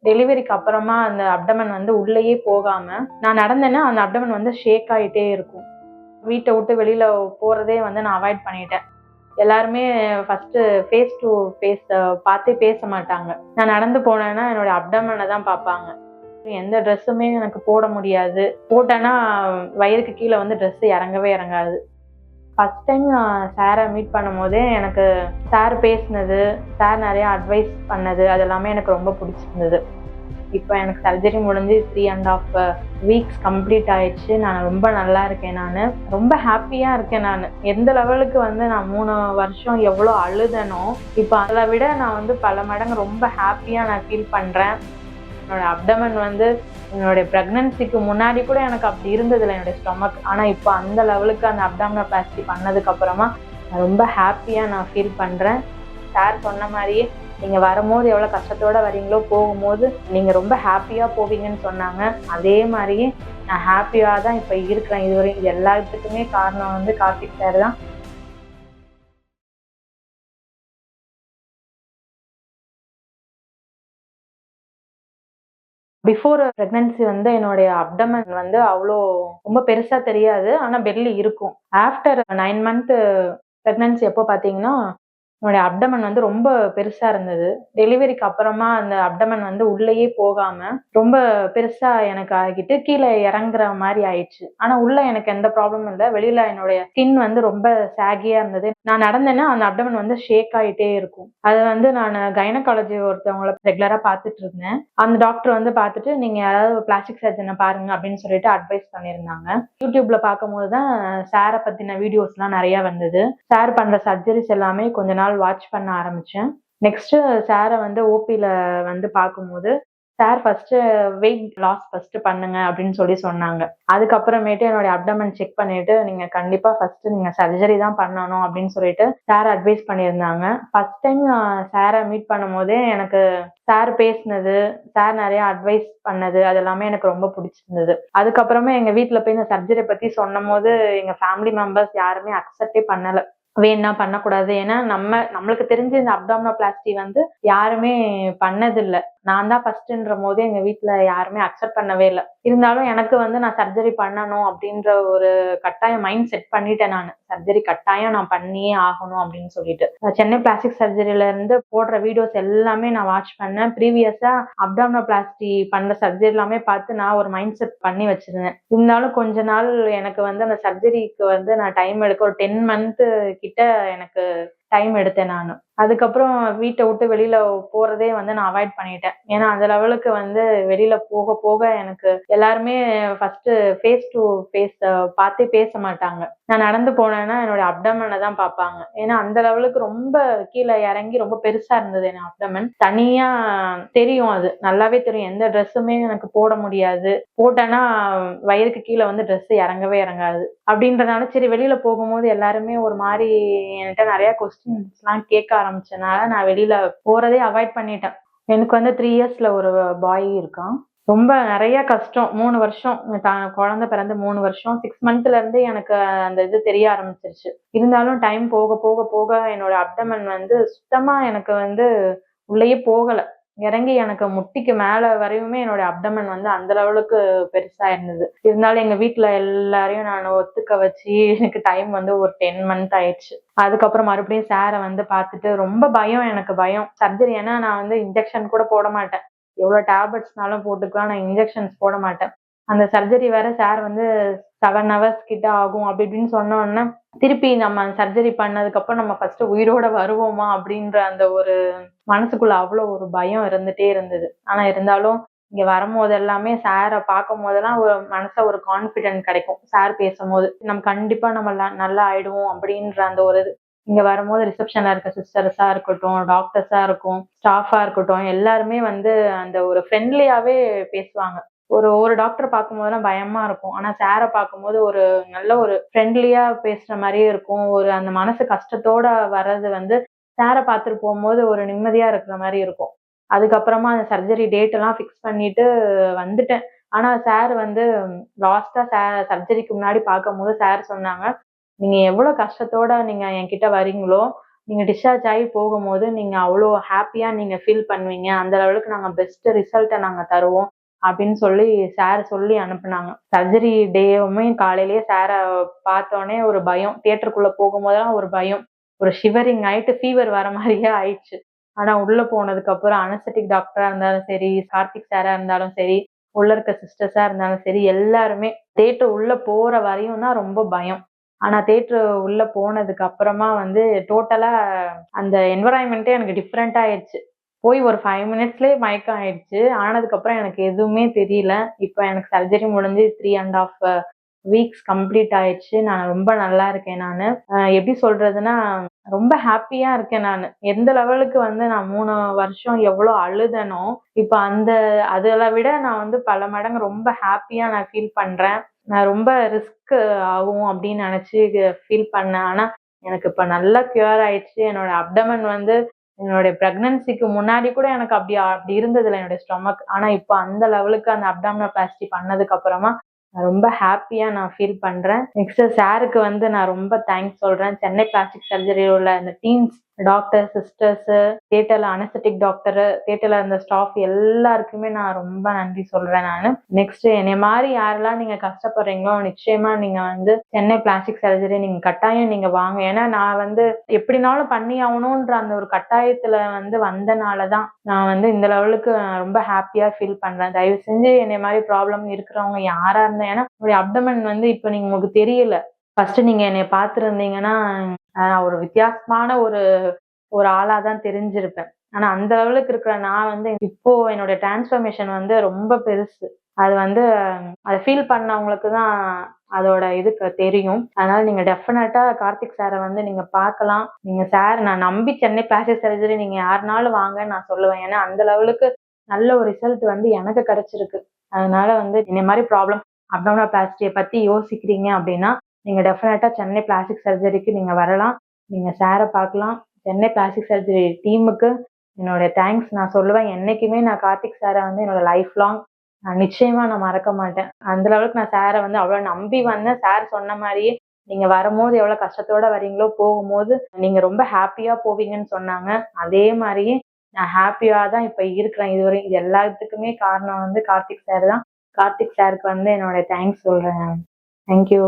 டெலிவரிக்கு அப்புறமா அந்த அப்டமன் வந்து உள்ளேயே போகாம நான் நடந்தேன்னா அந்த அப்டமன் வந்து ஷேக் ஆகிட்டே இருக்கும். வீட்டை விட்டு வெளியில போறதே வந்து நான் அவாய்ட் பண்ணிட்டேன். எல்லாருமே ஃபர்ஸ்ட் ஃபேஸ் டு ஃபேஸ் பார்த்தே பேச மாட்டாங்க. நான் நடந்து போனேன்னா என்னோட அப்டமனை தான் பார்ப்பாங்க. எந்த ட்ரெஸ்ஸுமே எனக்கு போட முடியாது. போட்டேன்னா வயிறுக்கு கீழே வந்து ட்ரெஸ் இறங்கவே இறங்காது. ஃபர்ஸ்ட் டைம் நான் சாரை மீட் பண்ணும் போதே எனக்கு சார் பேசினது, சார் நிறைய அட்வைஸ் பண்ணது அது எல்லாமே எனக்கு ரொம்ப பிடிச்சிருந்தது. இப்போ எனக்கு சர்ஜரி முடிஞ்சு 3.5 வீக்ஸ் கம்ப்ளீட் ஆயிடுச்சு. நான் ரொம்ப நல்லா இருக்கேன். நான் ரொம்ப ஹாப்பியாக இருக்கேன். நான் எந்த லெவலுக்கு வந்து நான் 3 வருஷம் எவ்வளோ அழுதனோ இப்போ அதை விட நான் வந்து பல மடங்கு ரொம்ப ஹாப்பியாக நான் ஃபீல் பண்ணுறேன். என்னோட அப்டமன் வந்து என்னுடைய ப்ரெக்னன்சிக்கு முன்னாடி கூட எனக்கு அப்படி இருந்ததில்லை என்னுடைய ஸ்டொமக். ஆனால் இப்போ அந்த லெவலுக்கு அந்த அப்டாமினோபிளாஸ்டி பண்ணதுக்கப்புறமா நான் ரொம்ப ஹாப்பியாக நான் ஃபீல் பண்ணுறேன். சார் சொன்ன மாதிரியே நீங்கள் வரும்போது எவ்வளோ கஷ்டத்தோடு வரீங்களோ போகும்போது நீங்கள் ரொம்ப ஹாப்பியாக போவீங்கன்னு சொன்னாங்க. அதே மாதிரியே நான் ஹாப்பியாக தான் இப்போ இருக்கிறேன். இதுவரையும் இது எல்லாத்துக்குமே காரணம் வந்து கார்த்திக் சார் தான். பிஃபோர் ப்ரெக்னன்சி வந்து என்னுடைய அப்டமன் வந்து அவ்வளோ ரொம்ப பெருசா தெரியாது. ஆனா பெல்லி இருக்கும். ஆஃப்டர் 9 மந்த் ப்ரெக்னன்சி எப்போ பார்த்தீங்கன்னா என்னுடைய அப்டமன் வந்து ரொம்ப பெருசா இருந்தது. டெலிவரிக்கு அப்புறமா அந்த அப்டமன் வந்து உள்ளேயே போகாம ரொம்ப பெருசா எனக்கு ஆகிட்டு கீழே இறங்குற மாதிரி ஆயிடுச்சு. ஆனா உள்ள எனக்கு எந்த ப்ராப்ளமும் இல்லை. வெளியில என்னுடைய ஸ்கின் வந்து ரொம்ப சாகியா இருந்தது. நான் நடந்தேன்னா அந்த அப்டமன் வந்து ஷேக் ஆகிட்டே இருக்கும். அது வந்து நான் கைனகாலஜி ஒருத்தவங்களை ரெகுலரா பார்த்துட்டு இருந்தேன். அந்த டாக்டர் வந்து பார்த்துட்டு நீங்க யாராவது பிளாஸ்டிக் சர்ஜனை பாருங்க அப்படின்னு சொல்லிட்டு அட்வைஸ் பண்ணியிருந்தாங்க. யூடியூப்ல பார்க்கும்போது தான் சாரை பத்தின வீடியோஸ்லாம் நிறைய வந்தது. சார் பண்ற சர்ஜரிஸ் எல்லாமே கொஞ்ச நாள் வாட்ச் பண்ண ஆரம்பிச்சேன். நெக்ஸ்ட் சாரை வந்து ஓபில வந்து பார்க்கும்போது sir first weight loss first பண்ணுங்க அப்படின்னு சொல்லி சொன்னாங்க. அதுக்கப்புறமேட்டு என்னோட அப்டமன் செக் பண்ணிட்டு நீங்க கண்டிப்பா ஃபர்ஸ்ட் நீங்க சர்ஜரி தான் பண்ணணும் அப்படின்னு சொல்லிட்டு சார் அட்வைஸ் பண்ணியிருந்தாங்க. ஃபர்ஸ்ட் டைம் நான் சாரை மீட் பண்ணும் போதே எனக்கு சார் பேசினது, சார் நிறைய அட்வைஸ் பண்ணது அது எல்லாமே எனக்கு ரொம்ப பிடிச்சிருந்தது. அதுக்கப்புறமா எங்க வீட்டுல போய் இந்த சர்ஜரி பத்தி சொன்னும் போது எங்க ஃபேமிலி மெம்பர்ஸ் யாருமே அக்செப்டே பண்ணல. வேணா பண்ணக்கூடாது. ஏன்னா நம்மளுக்கு தெரிஞ்ச இந்த அப்டாமினோபிளாஸ்டி வந்து யாருமே பண்ணதில்லை. நான் தான் ஃபர்ஸ்ட்ன்ற போது எங்க வீட்டுல யாருமே அக்செப்ட் பண்ணவே இல்லை. இருந்தாலும் எனக்கு வந்து நான் சர்ஜரி பண்ணணும் அப்படின்ற ஒரு கட்டாயம் மைண்ட் செட் பண்ணிட்டேன். நான் சர்ஜரி கட்டாயம் நான் பண்ணியே ஆகணும் அப்படின்னு சொல்லிட்டு சென்னை பிளாஸ்டிக் சர்ஜரியில இருந்து போடுற வீடியோஸ் எல்லாமே நான் வாட்ச் பண்ணேன். ப்ரீவியஸா அப்டாமினோபிளாஸ்டி பண்ற சர்ஜரி எல்லாமே பார்த்து நான் ஒரு மைண்ட் செட் பண்ணி வச்சிருந்தேன். இருந்தாலும் கொஞ்ச நாள் எனக்கு வந்து அந்த சர்ஜரிக்கு வந்து நான் டைம் எடுக்க ஒரு 10 மந்த் கிட்ட எனக்கு டைம் எடுத்தேன் நான். அதுக்கப்புறம் வீட்டை விட்டு வெளியில போறதே வந்து நான் அவாய்ட் பண்ணிட்டேன். ஏன்னா அந்த லெவலுக்கு வந்து வெளியில போக போக எனக்கு எல்லாருமே ஃபர்ஸ்ட் ஃபேஸ் டு ஃபேஸ் பார்த்தே பேச மாட்டாங்க. நான் நடந்து போனேன்னா என்னோட அப்டமனை தான் பார்ப்பாங்க. ஏன்னா அந்த லெவலுக்கு ரொம்ப கீழே இறங்கி ரொம்ப பெருசா இருந்தது என் அப்டமன். தனியா தெரியும், அது நல்லாவே தெரியும். எந்த ட்ரெஸ்ஸுமே எனக்கு போட முடியாது. போட்டேன்னா வயிறுக்கு கீழே வந்து ட்ரெஸ் இறங்கவே இறங்காது. அப்படின்றதுனால சரி வெளியில போகும்போது எல்லாருமே ஒரு மாதிரி என்கிட்ட நிறைய கொஸ்டின்ஸ்லாம் கேட்க ஆரம்பிச்சனால நான் வெளியில போறதே அவாய்ட் பண்ணிட்டேன். எனக்கு வந்து 3 இயர்ஸ்ல ஒரு பாய் இருக்கான். ரொம்ப நிறைய கஷ்டம். 3 வருஷம் குழந்தை பிறந்து 3 வருஷம் 6 மந்த்ல இருந்து எனக்கு அந்த இது தெரிய ஆரம்பிச்சிருச்சு. இருந்தாலும் டைம் போக போக போக என்னோட அப்டமன் வந்து சுத்தமா எனக்கு வந்து உள்ளேயே போகல. இறங்கி எனக்கு முட்டிக்கு மேல வரையுமே என்னோட அப்டமன் வந்து அந்த லெவலுக்கு பெருசா இருந்தது. இருந்தாலும் எங்க வீட்டுல எல்லாரையும் நான் ஒத்துக்க வச்சு எனக்கு டைம் வந்து ஒரு 10 மந்த் ஆயிடுச்சு. அதுக்கப்புறம் மறுபடியும் சாரை வந்து பார்த்துட்டு ரொம்ப பயம், எனக்கு பயம் சர்ஜரி. ஏன்னா நான் வந்து இன்ஜெக்ஷன் கூட போட மாட்டேன். எவ்வளவு டேப்லெட்ஸ்னாலும் போட்டுக்கலாம், நான் இன்ஜெக்ஷன்ஸ் போட மாட்டேன். அந்த சர்ஜரி வேற சார் வந்து 7 hours கிட்ட ஆகும் அப்படி இப்படின்னு சொன்ன உடனே திருப்பி நம்ம சர்ஜரி பண்ணதுக்கு அப்புறம் நம்ம ஃபர்ஸ்ட் உயிரோட வருவோமா அப்படின்ற அந்த ஒரு மனசுக்குள்ள அவ்வளவு ஒரு பயம் இருந்துட்டே இருந்தது. ஆனா இருந்தாலும் இங்க வரும்போது எல்லாமே சாரை பார்க்கும் போதெல்லாம் ஒரு மனச ஒரு கான்பிடென்ட் கிடைக்கும். சார் பேசும்போது நம்ம கண்டிப்பா நம்ம நல்லா ஆயிடுவோம் அப்படின்ற அந்த ஒரு இது. இங்க வரும்போது ரிசப்ஷன்ல இருக்க சிஸ்டர்ஸா இருக்கட்டும், டாக்டர்ஸா இருக்கும், ஸ்டாஃபா இருக்கட்டும், எல்லாருமே வந்து அந்த ஒரு ஃப்ரெண்ட்லியாவே பேசுவாங்க. ஒரு டாக்டர் பார்க்கும்போதெல்லாம் பயமா இருக்கும். ஆனா சாரை பார்க்கும்போது ஒரு நல்ல ஒரு ஃப்ரெண்ட்லியா பேசுற மாதிரியே இருக்கும். ஒரு அந்த மனசு கஷ்டத்தோட வர்றது வந்து சாரை பார்த்துட்டு போகும்போது ஒரு நிம்மதியா இருக்கிற மாதிரி இருக்கும். அதுக்கப்புறமா அந்த சர்ஜரி டேட் எல்லாம் ஃபிக்ஸ் பண்ணிட்டு வந்துட்டேன். ஆனா சார் வந்து லாஸ்டா சர்ஜரிக்கு முன்னாடி பார்க்கும்போது சார் சொன்னாங்க, நீங்க எவ்வளவு கஷ்டத்தோட நீங்க என்கிட்ட வரீங்களோ நீங்க டிஸ்சார்ஜ் ஆகி போகும்போது நீங்க அவ்வளோ ஹாப்பியா நீங்க ஃபீல் பண்ணுவீங்க. அந்த லெவலுக்கு நாங்க பெஸ்ட் ரிசல்ட்ட நாங்க தருவோம் அப்படின்னு சொல்லி சார் சொல்லி அனுப்புனாங்க. சர்ஜரி டேவுமே காலையிலேயே சார பார்த்தோனே ஒரு பயம். தியேட்டருக்குள்ள போகும்போதெல்லாம் ஒரு பயம். ஒரு ஷிவரிங் ஆயிட்டு ஃபீவர் வர மாரியே ஆயிடுச்சு. ஆனா உள்ள போனதுக்கு அப்புறம் அனஸ்தெடிக் டாக்டரா இருந்தாலும் சரி, கார்த்திக் சாரா இருந்தாலும் சரி, உள்ள இருக்க சிஸ்டர்ஸா இருந்தாலும் சரி, எல்லாருமே தியேட்டர் உள்ள போற வரையும் தான் ரொம்ப பயம். ஆனா தியேட்டர் உள்ள போனதுக்கு அப்புறமா வந்து டோட்டலா அந்த என்வைரன்மென்ட்டே எனக்கு டிஃபரெண்ட் ஆயிடுச்சு. போய் ஒரு 5 மினிட்ஸ்லயே மயக்கம் ஆயிடுச்சு. ஆனதுக்கப்புறம் எனக்கு எதுவுமே தெரியல. இப்ப எனக்கு சர்ஜரி முடிஞ்சு 3 1/2 வீக்ஸ் கம்ப்ளீட் ஆயிடுச்சு. நான் ரொம்ப நல்லா இருக்கேன் நானு. எப்படி சொல்றதுன்னா, ரொம்ப ஹாப்பியா இருக்கேன் நானு. எந்த லெவலுக்கு வந்து நான் 3 வருஷம் எவ்வளோ அழுதனோ, இப்ப அதுல விட நான் வந்து பல மடங்கு ரொம்ப ஹாப்பியா நான் ஃபீல் பண்றேன். நான் ரொம்ப ரிஸ்க் ஆகும் அப்படின்னு நெனச்சு ஃபீல் பண்ணேன். ஆனா, எனக்கு இப்ப நல்லா கியூர் ஆயிடுச்சு. என்னோட அப்டமன் வந்து என்னுடைய பிரெக்னன்சிக்கு முன்னாடி கூட எனக்கு அப்படி இருந்ததில்ல என்னுடைய ஸ்டொமக். ஆனா, இப்ப அந்த லெவலுக்கு அந்த அப்டாமினோபிளாஸ்டி பண்ணதுக்கு அப்புறமா ரொம்ப ஹாப்பியா நான் ஃபீல் பண்றேன். நெக்ஸ்ட் சாருக்கு வந்து நான் ரொம்ப தேங்க்ஸ் சொல்றேன். சென்னை பிளாஸ்டிக் சர்ஜரியில உள்ள அந்த டீம்ஸ், டாக்டர், சிஸ்டர்ஸ், தியேட்டர்ல அனஸ்தெடிக் டாக்டர், தியேட்டர்ல இருந்த ஸ்டாஃப் எல்லாருக்குமே நான் ரொம்ப நன்றி சொல்றேன் நானு. நெக்ஸ்ட் என்னைய மாரி யாரெல்லாம் நீங்க கஷ்டப்படுறீங்களோ, நிச்சயமா நீங்க வந்து சென்னை பிளாஸ்டிக் சர்ஜரி நீங்க கட்டாயம் நீங்க வாங்க. ஏன்னா நான் வந்து எப்படினாலும் பண்ணி ஆகணுன்ற அந்த ஒரு கட்டாயத்துல வந்து வந்தனால தான் நான் வந்து இந்த லெவலுக்கு ரொம்ப ஹாப்பியா ஃபீல் பண்றேன். தயவு செஞ்சு என்னைய மாரி ப்ராப்ளம் இருக்கிறவங்க யாரா இருந்தா, ஏன்னா உங்களுடைய அப்டமன் வந்து இப்ப உங்களுக்கு தெரியல. ஃபர்ஸ்ட் நீங்க என்னைய பார்த்திருந்தீங்கன்னா, ஒரு வித்தியாசமான ஒரு ஒரு ஆளா தான் தெரிஞ்சிருப்பேன். ஆனா அந்த லெவலுக்கு இருக்கிற நான் வந்து இப்போ என்னோட டிரான்ஸ்ஃபர்மேஷன் வந்து ரொம்ப பெருசு. அது வந்து அத ஃபீல் பண்ணவங்களுக்கு தான் அதோட இது தெரியும். அதனால நீங்க டெஃபினட்டா கார்த்திக் சார வந்து நீங்க பார்க்கலாம். நீங்க சார் நான் நம்பி சென்னை பிளாஸ்டிக் சர்ஜரி நீங்க யாருனாலும் வாங்கன்னு நான் சொல்லுவேன். ஏன்னா அந்த லெவலுக்கு நல்ல ஒரு ரிசல்ட் வந்து எனக்கு கிடைச்சிருக்கு. அதனால வந்து இந்த மாரி ப்ராப்ளம் அப்டாமினோபிளாஸ்டிய பத்தி யோசிக்கிறீங்க அப்படின்னா, நீங்க டெஃபினட்டா சென்னை பிளாஸ்டிக் சர்ஜரிக்கு நீங்க வரலாம். நீங்க சார பார்க்கலாம். சென்னை பிளாஸ்டிக் சர்ஜரி டீமுக்கு என்னோட தேங்க்ஸ் நான் சொல்லுவேன். என்னைக்குமே நான் கார்த்திக் சார வந்து என்னோட லைஃப் லாங் நிச்சயமா நான் மறக்க மாட்டேன். அந்த லெவலுக்கு நான் சார வந்து அவ்வளோ நம்பி வந்தேன். சார் சொன்ன மாரியே நீங்க வரும்போது எவ்வளோ கஷ்டத்தோட வரீங்களோ, போகும்போது நீங்க ரொம்ப ஹாப்பியா போவீங்கன்னு சொன்னாங்க. அதே மாரியே நான் ஹாப்பியா தான் இப்ப இருக்கிறேன் இதுவரையும். இது எல்லாத்துக்குமே காரணம் வந்து கார்த்திக் சார் தான். கார்த்திக் சாருக்கு வந்து என்னோட தேங்க்ஸ் சொல்றேன். Thank you.